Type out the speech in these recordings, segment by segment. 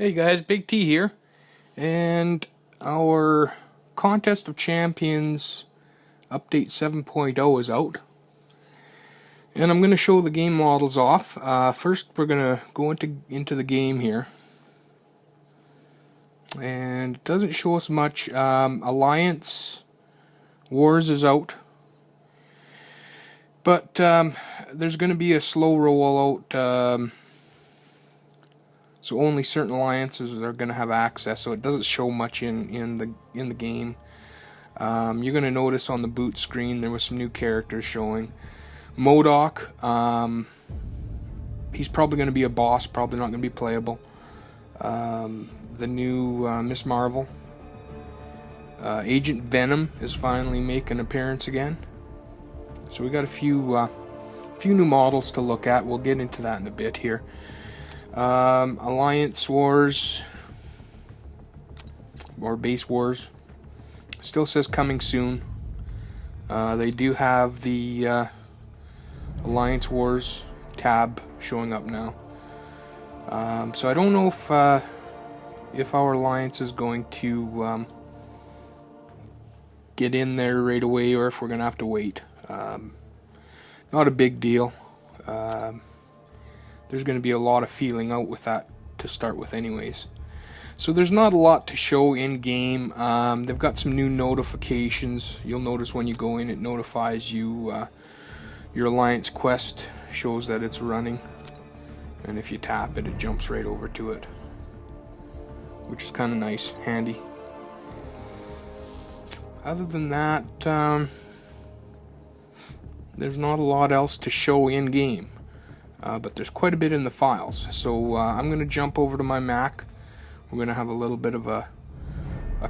Hey guys, Big T here, and our Contest of Champions Update 7.0 is out, and I'm going to show the game models off. First we're going to go into the game here, and it doesn't show us much. Alliance Wars is out, but there's going to be a slow rollout. So only certain alliances are going to have access, so it doesn't show much in the game. You're going to notice on the boot screen there was some new characters showing. Modok, he's probably going to be a boss, probably not going to be playable. The new Miss Marvel. Agent Venom is finally making an appearance again. So we got a few new models to look at. We'll get into that in a bit here. Alliance Wars or Base Wars still says coming soon. They do have the Alliance Wars tab showing up now. So I don't know if our alliance is going to get in there right away, or if we're going to have to wait. Not a big deal. There's going to be a lot of feeling out with that to start with anyways. So there's not a lot to show in game. They've got some new notifications. You'll notice when you go in, it notifies you your Alliance quest shows that it's running, and if you tap it, it jumps right over to it, which is kind of nice, handy. Other than that, there's not a lot else to show in game. But there's quite a bit in the files, so I'm going to jump over to my Mac. We're going to have a little bit of a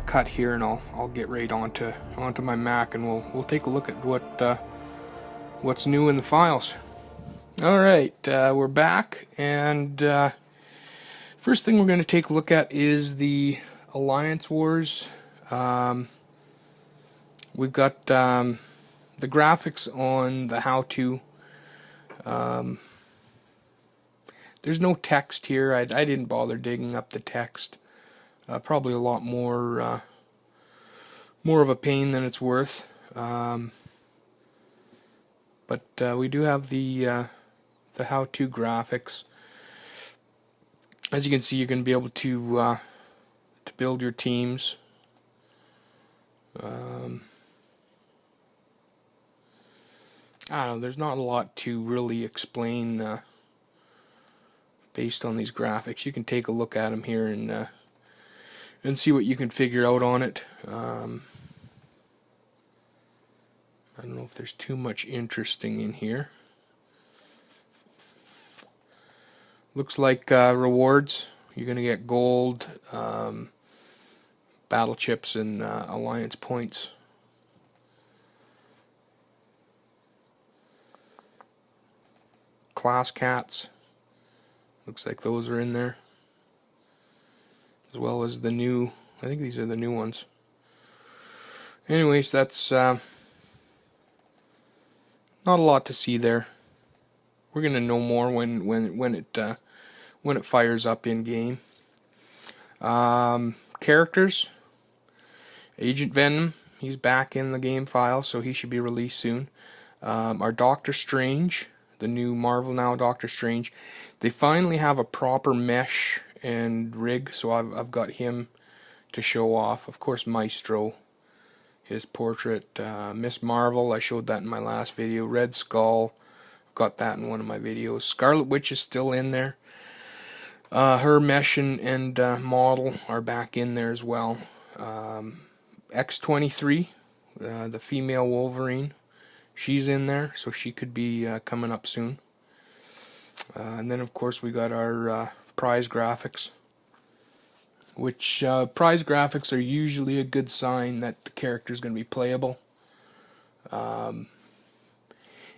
cut here, and I'll get right onto my Mac, and we'll take a look at what's new in the files. All right, we're back, and first thing we're going to take a look at is the Alliance Wars. We've got the graphics on the how-to. There's no text here. I didn't bother digging up the text. Probably a lot more of a pain than it's worth. But we do have the how-to graphics. As you can see, you're going to be able to build your teams. I don't know. There's not a lot to really explain. Based on these graphics, you can take a look at them here and see what you can figure out on it. I don't know if there's too much interesting in here. Looks like rewards. You're going to get gold, battle chips, and alliance points. Class cats. Looks like those are in there, as well as the new, I think these are the new ones. Anyways, that's not a lot to see there. We're gonna know more when it fires up in game. Characters. Agent Venom, he's back in the game file, so he should be released soon. Our Doctor Strange, the new Marvel Now Doctor Strange. They finally have a proper mesh and rig, so I've got him to show off. Of course, Maestro, his portrait. Miss Marvel, I showed that in my last video. Red Skull, got that in one of my videos. Scarlet Witch is still in there. Her mesh and model are back in there as well. X-23, the female Wolverine, she's in there, so she could be coming up soon. And then, of course, we got our prize graphics, which prize graphics are usually a good sign that the character is going to be playable.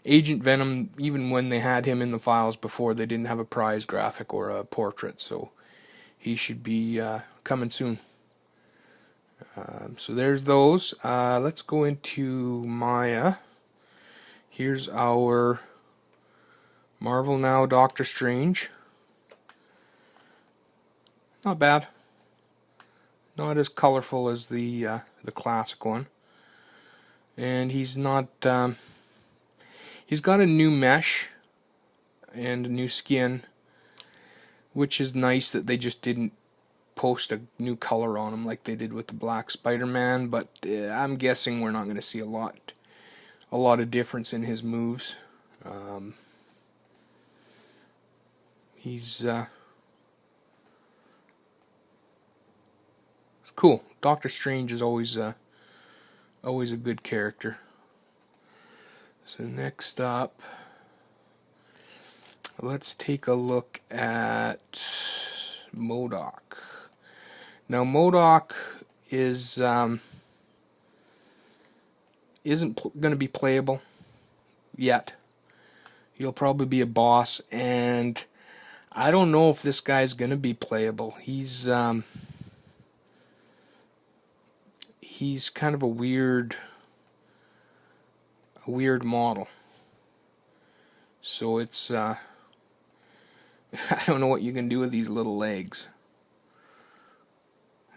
Agent Venom, even when they had him in the files before, they didn't have a prize graphic or a portrait, so he should be coming soon. So there's those. Let's go into Maya. Here's our Marvel Now Doctor Strange. Not bad. Not as colorful as the classic one. And he's not. He's got a new mesh and a new skin, which is nice that they just didn't post a new color on him like they did with the Black Spider-Man. But I'm guessing we're not going to see a lot of difference in his moves. He's cool. Doctor Strange is always a good character. So next up, let's take a look at Modok. Now Modok isn't going to be playable yet. He'll probably be a boss, and I don't know if this guy's going to be playable. He's kind of a weird model. So it's I don't know what you can do with these little legs.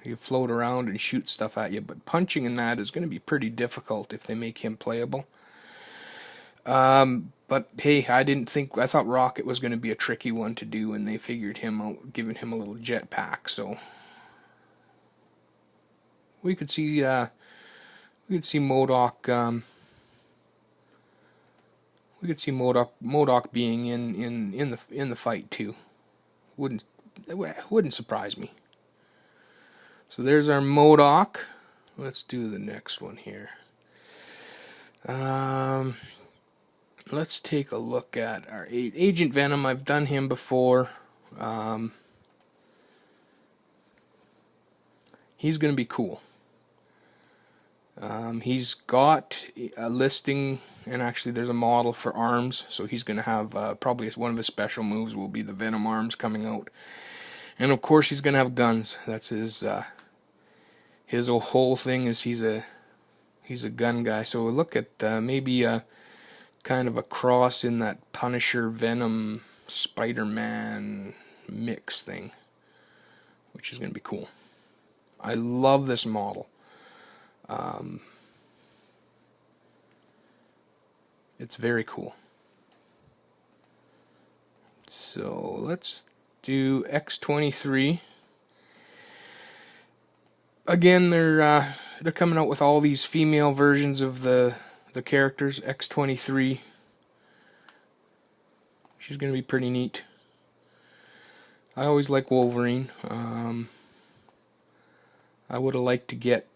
You float around and shoot stuff at you, but punching in that is going to be pretty difficult if they make him playable. But hey, I thought Rocket was going to be a tricky one to do, and they figured him out, giving him a little jetpack. So we could see Modok. We could see Modok being in the fight too. Wouldn't surprise me. So there's our Modok. Let's do the next one here. Let's take a look at our Agent Venom. I've done him before. He's going to be cool. He's got a listing, and actually there's a model for arms, so he's going to have probably one of his special moves will be the Venom arms coming out. And of course he's going to have guns. That's his whole thing is he's a gun guy. So look at maybe a kind of a cross in that Punisher Venom Spider-Man mix thing, which is going to be cool. I love this model. It's very cool. So let's do X-23. Again, they're coming out with all these female versions of the characters. X-23. She's going to be pretty neat. I always like Wolverine. I would have liked to get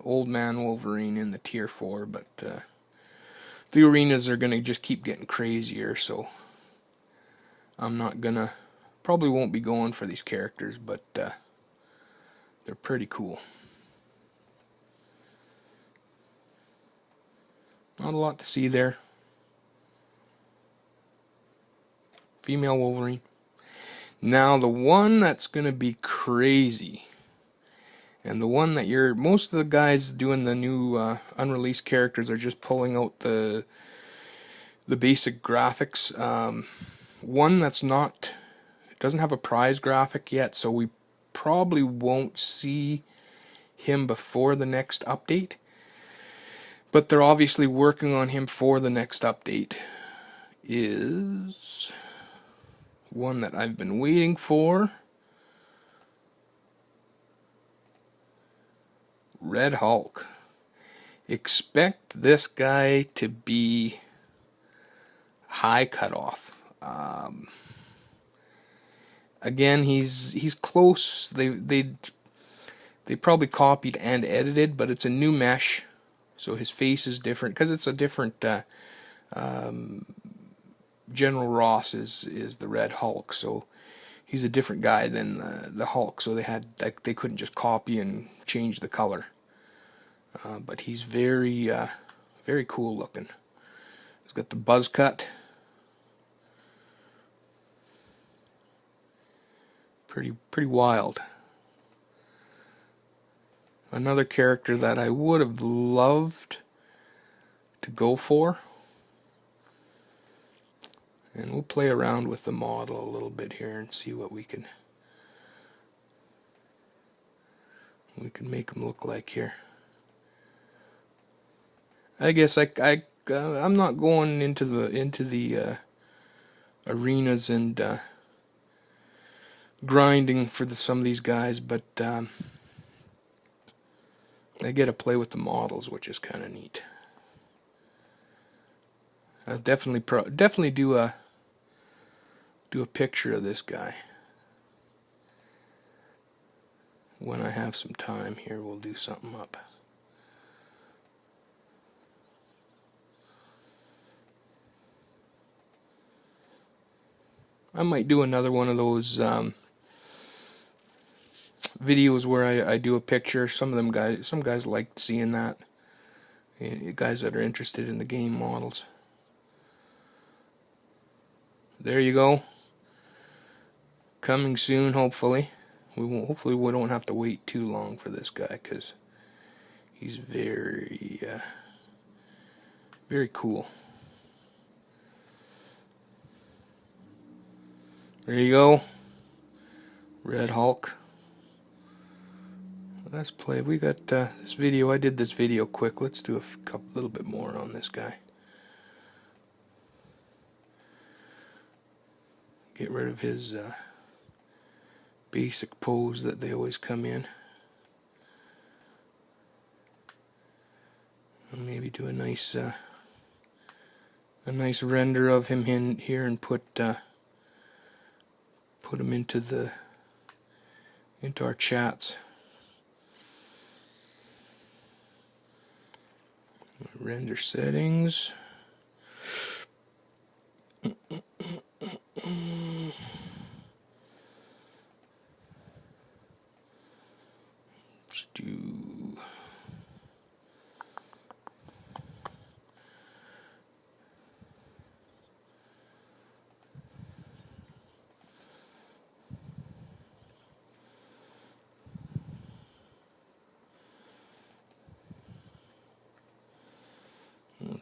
Old Man Wolverine in the Tier 4, but the arenas are going to just keep getting crazier, so I'm not going to, probably won't be going for these characters, but they're pretty cool. Not a lot to see there. Female Wolverine. Now the one that's going to be crazy, and the one that most of the guys doing the new unreleased characters are just pulling out the basic graphics. One that's not, it doesn't have a prize graphic yet, so we probably won't see him before the next update. But they're obviously working on him for the next update. Is one that I've been waiting for. Red Hulk. Expect this guy to be high cutoff. Again, he's close. They probably copied and edited, but it's a new mesh, so his face is different because it's a different. General Ross is the Red Hulk, so he's a different guy than the Hulk. So they couldn't just copy and change the color. But he's very very cool looking. He's got the buzz cut. Pretty wild. Another character that I would have loved to go for. And we'll play around with the model a little bit here and see what we can we can make him look like here. I guess I'm not going into the arenas and grinding for some of these guys, but I get to play with the models, which is kind of neat. I'll definitely do a picture of this guy when I have some time here. We'll do something up. I might do another one of those videos where I do a picture. Some guys like seeing that. Guys that are interested in the game models. There you go. Coming soon, hopefully. Hopefully we don't have to wait too long for this guy, because he's very cool. There you go. Red Hulk. Let's play. We got this video. I did this video quick. Let's do a little bit more on this guy. Get rid of his basic pose that they always come in. And maybe do a nice render of him in here and put him into our chats. Render settings. Let's do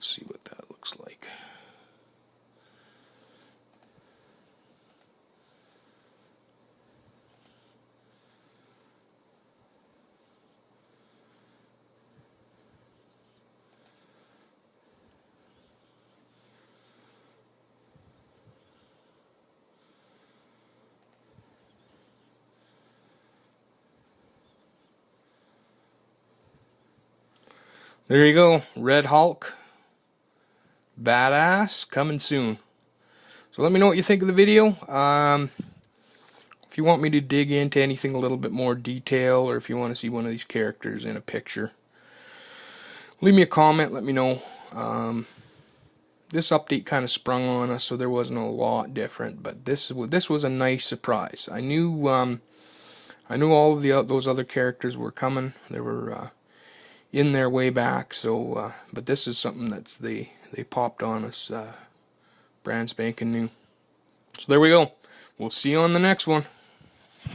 let's see what that looks like. There you go, Red Hulk. Badass, coming soon. So let me know what you think of the video. If you want me to dig into anything a little bit more detail, or if you want to see one of these characters in a picture, leave me a comment, let me know. This update kind of sprung on us, so there wasn't a lot different, but this was a nice surprise. I knew all of those other characters were coming. They were in there way back, so but this is something that's they popped on us brand spanking new. So there we go. We'll see you on the next one.